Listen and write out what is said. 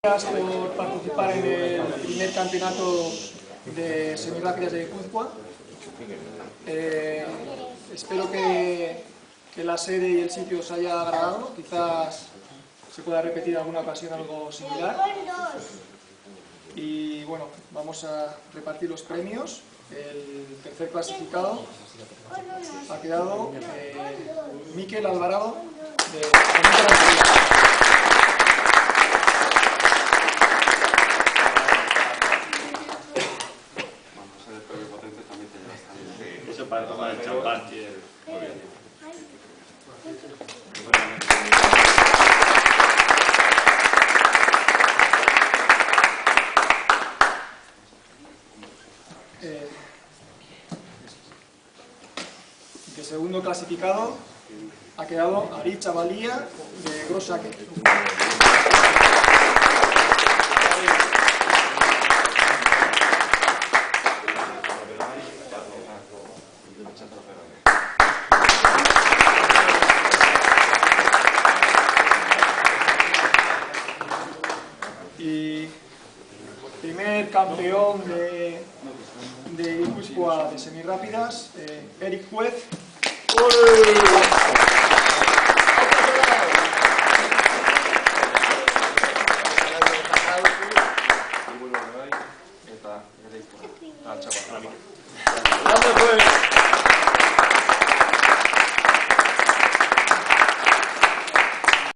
Por participar en el primer campeonato de semirápidas de Guipúzcoa. Espero que la sede y el sitio os haya agradado. Quizás se pueda repetir en alguna ocasión algo similar. Y bueno, vamos a repartir los premios. El tercer clasificado ha quedado Miquel Alvarado de Eso para tomar el champán. Muy bien. De segundo clasificado ha quedado Ari Chavalía de Grosaque. Y primer campeón de Guipúzcoa de semirápidas, Eric Juez.